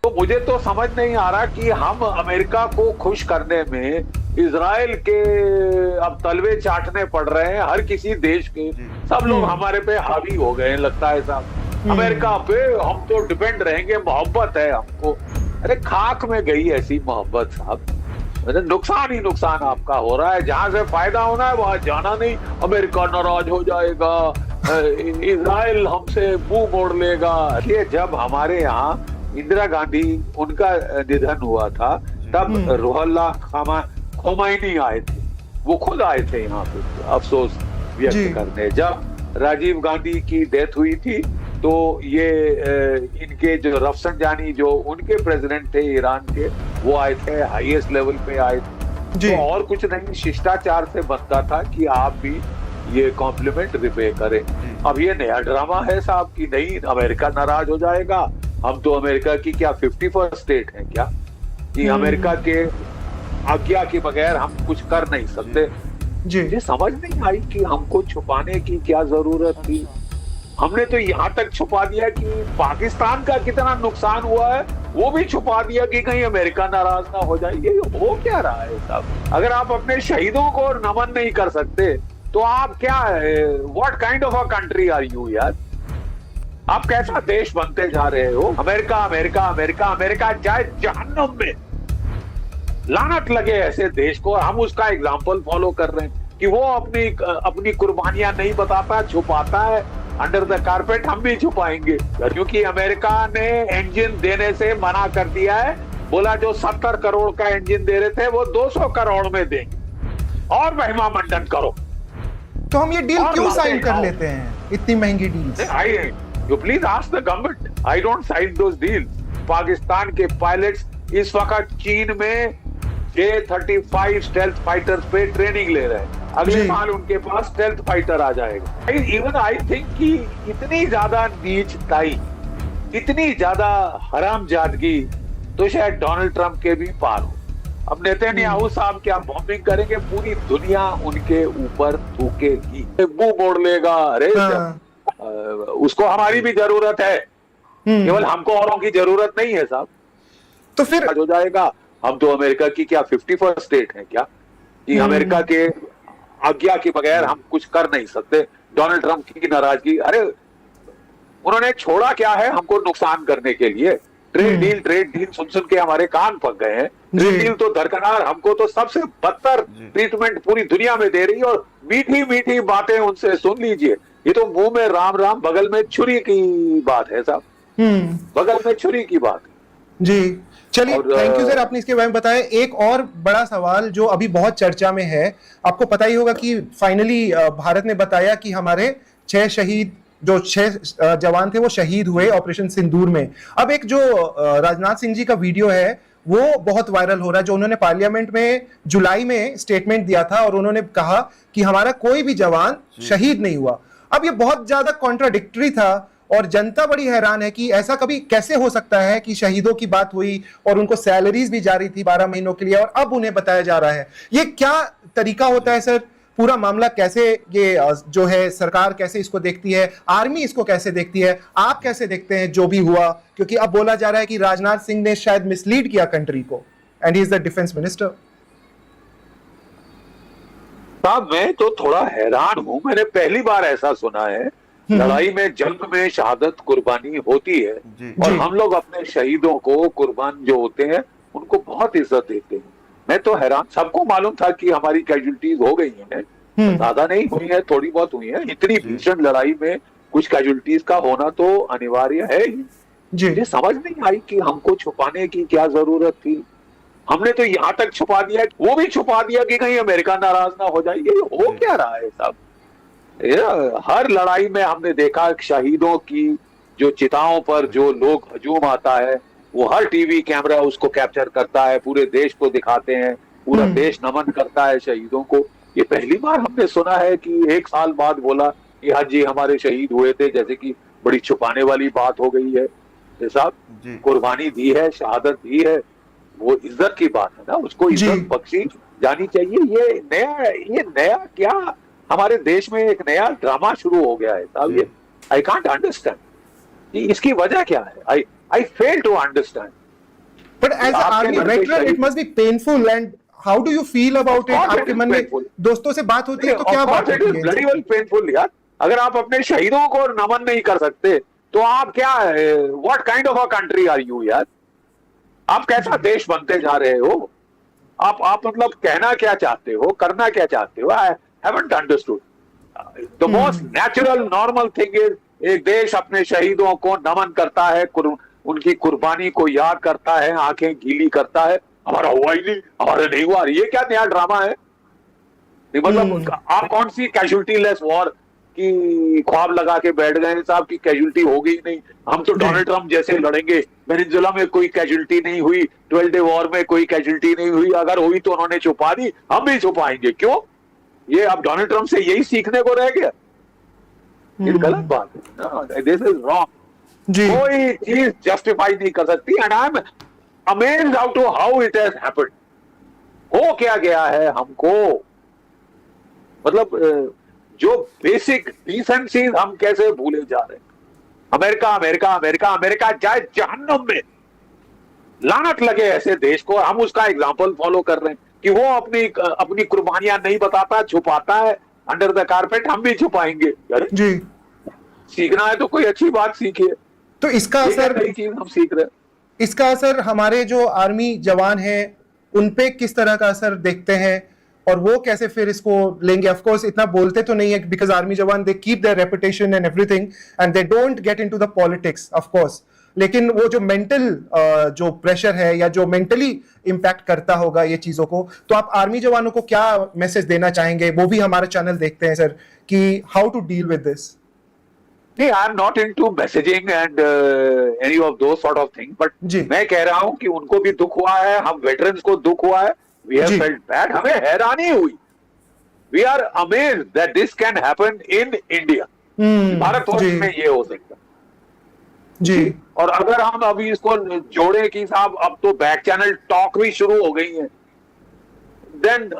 तो मुझे तो समझ नहीं आ रहा कि हम अमेरिका को खुश करने में इजराइल के अब तलवे चाटने पड़ रहे हैं हर किसी देश के। सब लोग हमारे पे हावी हो गए हैं लगता है साहब। अमेरिका पे हम तो डिपेंड रहेंगे, मोहब्बत है हमको। अरे खाक में गई ऐसी मोहब्बत साहब। नुकसान ही नुकसान आपका हो रहा है। जहां से फायदा होना है वहां जाना नहीं। अमेरिका नाराज हो जाएगा, इजराइल हमसे मुंह मोड़ लेगा। ये जब हमारे यहाँ इंदिरा गांधी उनका निधन हुआ था तब रूहुल्लाह खोमैनी आए थे। वो खुद आए थे यहाँ पे अफसोस व्यक्त करने। जब राजीव गांधी की डेथ हुई थी तो ये इनके जो रफसंजानी जो उनके प्रेसिडेंट थे ईरान के, वो आए थे, हाईएस्ट लेवल पे आए थे। तो और कुछ नहीं, शिष्टाचार से बनता था कि आप भी ये कॉम्प्लीमेंट रिपे करें। अब ये नया ड्रामा है साहब कि नहीं अमेरिका नाराज हो जाएगा। हम तो अमेरिका की क्या 51st स्टेट है क्या कि अमेरिका के आज्ञा के बगैर हम कुछ कर नहीं सकते। ये समझ नहीं आई कि हमको छुपाने की क्या जरूरत थी। हमने तो यहाँ तक छुपा दिया कि पाकिस्तान का कितना नुकसान हुआ है वो भी छुपा दिया कि कहीं अमेरिका नाराज ना हो जाए। ये हो क्या रहा है साहब? अगर आप अपने शहीदों को नमन नहीं कर सकते तो आप क्या, what kind of a country are you यार? आप कैसा देश बनते जा रहे हो? अमेरिका अमेरिका अमेरिका अमेरिका जाए जहन्नुम में, लानत लगे ऐसे देश को। हम उसका एग्जाम्पल फॉलो कर रहे हैं कि वो अपनी कुर्बानियां नहीं बताता, छुपाता है अंडर द कारपेट। हम भी छुपाएंगे क्योंकि अमेरिका ने इंजन देने से मना कर दिया है। बोला जो 70 करोड़ का इंजन दे रहे थे वो 200 करोड़ में देंगे और महिमा मंडन करो। तो हम ये डील क्यों साइन कर लेते हैं, इतनी महंगी deal? You please ask the government. I don't sign those deals. Pakistan के पायलट्स इस वक्त चीन में J-35 स्टेल्थ फाइटर्स पे ट्रेनिंग ले रहे हैं। अगले साल उनके पास स्टेल्थ फाइटर आ जाएगा। इवन आई थिंक कि इतनी ज्यादा नीचताई, इतनी ज्यादा हरामजादगी तो शायद डोनाल्ड ट्रंप के भी पार हो। अब नेतन्याहू साहब क्या बॉम्बिंग करेंगे, पूरी दुनिया उनके ऊपर थूकेगी, मुंह मोड़ लेगा। अरे उसको हमारी भी जरूरत है, केवल हमको औरों की जरूरत नहीं है साहब। तो फिर हो जाएगा। हम तो अमेरिका की क्या 51st स्टेट है क्या कि अमेरिका के आज्ञा के बगैर हम कुछ कर नहीं सकते। डोनाल्ड ट्रंप की नाराजगी, अरे उन्होंने छोड़ा क्या है हमको नुकसान करने के लिए? ट्रेड डील सुन सुन के हमारे कान पक गए हैं। ट्रेड डील तो दरकरार, हमको तो सबसे बदतर ट्रीटमेंट पूरी दुनिया में दे रही है। और मीठी मीठी बातें उनसे सुन लीजिए। ये तो मुंह में राम राम बगल में छुरी की बात है साहब, बगल में छुरी की बात जी। चलिए, थैंक यू सर, आपने इसके बारे में बताया। एक और बड़ा सवाल जो अभी बहुत चर्चा में है, आपको पता ही होगा कि फाइनली भारत ने बताया कि हमारे 6 जवान थे वो शहीद हुए ऑपरेशन सिंदूर में। अब एक जो राजनाथ सिंह जी का वीडियो है वो बहुत वायरल हो रहा है, जो उन्होंने पार्लियामेंट में जुलाई में स्टेटमेंट दिया था और उन्होंने कहा कि हमारा कोई भी जवान शहीद नहीं हुआ। अब ये बहुत ज्यादा कॉन्ट्राडिक्टरी था और जनता बड़ी हैरान है कि ऐसा कभी कैसे हो सकता है कि शहीदों की बात हुई और उनको सैलरीज भी जारी थी 12 महीनों के लिए और अब उन्हें बताया जा रहा है। ये क्या तरीका होता है सर? पूरा मामला कैसे, ये जो है सरकार कैसे इसको देखती है, आर्मी इसको कैसे देखती है, आप कैसे देखते हैं जो भी हुआ? क्योंकि अब बोला जा रहा है कि राजनाथ सिंह ने शायद मिसलीड किया कंट्री को, and he is the defence minister. साहब मैं तो थोड़ा हैरान हूं, मैंने पहली बार ऐसा सुना है। लड़ाई में, जंग में शहादत कुर्बानी होती है और हम लोग अपने शहीदों को, कुर्बान जो होते हैं उनको बहुत इज्जत देते हैं। मैं तो हैरान, सबको मालूम था कि हमारी कैजुअलिटीज हो गई हैं, ज्यादा नहीं हुई है, थोड़ी बहुत हुई है। इतनी भीषण लड़ाई में कुछ कैजुअलिटीज का होना तो अनिवार्य है ही। मुझे समझ नहीं आई कि हमको छुपाने की क्या जरूरत थी। हमने तो यहाँ तक छुपा दिया, वो भी छुपा दिया कि कहीं अमेरिका नाराज ना हो जाए। ये हो क्या रहा है साहब? हर लड़ाई में हमने देखा शहीदों की जो चिताओं पर जो लोग हजूम आता है, वो हर टीवी कैमरा उसको कैप्चर करता है, पूरे देश को दिखाते हैं, पूरा देश नमन करता है शहीदों को। ये पहली बार हमने सुना है कि 1 साल बाद बोला कि हाँ जी हमारे शहीद हुए थे, जैसे कि बड़ी छुपाने वाली बात हो गई है। साहब कुर्बानी दी है, शहादत दी है, वो इज्जत की बात है ना, उसको इज्जत बख्शी जानी चाहिए। ये नया क्या हमारे देश में एक नया ड्रामा शुरू हो गया है साहब। ये आई कांट अंडरस्टैंड, इसकी वजह क्या है? I fail to understand. But as an आपके army घर पे veteran, शहीद- it must be painful. And how do you feel about Of it? course it आपके is मन में painful. दोस्तों से बात होती है तो क्या बात होती है? ब्लडी वेल पेनफुल यार। अगर आप अपने शहीदों को नमन नहीं कर सकते तो आप क्या, what kind of a country are you यार? आप कैसा देश बनते जा रहे हो? आप मतलब कहना क्या चाहते हो, करना क्या चाहते हो? I haven't understood. The most natural normal thing is एक देश अपने शहीदों को नमन करता है, उनकी कुर्बानी को याद करता है, आंखें गीली करता है। हमारा हुआ ही नहीं, हमारा नहीं हुआ, ये क्या नया ड्रामा है? नहीं मतलब आप कौन सी कैजुअलिटी लेस वॉर की ख्वाब लगा के बैठ गए साहब की कैजुअलिटी होगी ही नहीं। हम तो डोनाल्ड ट्रंप जैसे लड़ेंगे। वेनेजुएला में कोई कैजुअलिटी नहीं हुई, 12 डे वॉर में कोई कैजुअलिटी नहीं हुई, अगर हुई तो उन्होंने छुपा दी, हम भी छुपाएंगे। क्यों? ये अब डोनाल्ड ट्रंप से यही सीखने को रह गया। ये गलत बात है, दिस इज रॉन्ग। जी कोई चीज जस्टिफाई नहीं कर सकती। And I am amazed out to how it has happened. हो क्या गया है हमको, मतलब जो बेसिक डिसेंसीज हम कैसे भूले जा रहे हैं। अमेरिका अमेरिका अमेरिका अमेरिका जाए जहन्नुम में, लानत लगे ऐसे देश को। हम उसका एग्जाम्पल फॉलो कर रहे हैं कि वो अपनी कुर्बानियां नहीं बताता, छुपाता है अंडर द कारपेट, हम भी छुपाएंगे। अरे जी, सीखना है तो कोई अच्छी बात सीखिए। तो इसका ये क्या असर नई चीज हम सीख रहे हैं? इसका असर हमारे जो आर्मी जवान हैं उन पे किस तरह का असर देखते हैं और वो कैसे फिर इसको लेंगे? ऑफ कोर्स इतना बोलते तो नहीं है बिकॉज आर्मी जवान they keep their reputation and everything and they don't get into the politics of course, लेकिन वो जो मेंटल जो प्रेशर है या जो मेंटली इम्पैक्ट करता होगा ये चीजों को, तो आप आर्मी जवानों को क्या मैसेज देना चाहेंगे? वो भी हमारा चैनल देखते हैं सर, कि how to deal with this. नहीं, I am not into messaging and any of those sort of thing, but जी। मैं कह रहा हूं कि उनको भी दुख हुआ है, हम वेटरन्स को दुख हुआ है, वी हैव जी। फेल्ट बैड, हमें हैरानी हुई। We are amazed that this can happen in India. Bharatvarsh जी में ये हो सकता है। जी और अगर हम अभी इसको जोड़े कि साहब अब तो बैक चैनल टॉक भी शुरू हो गई है, देन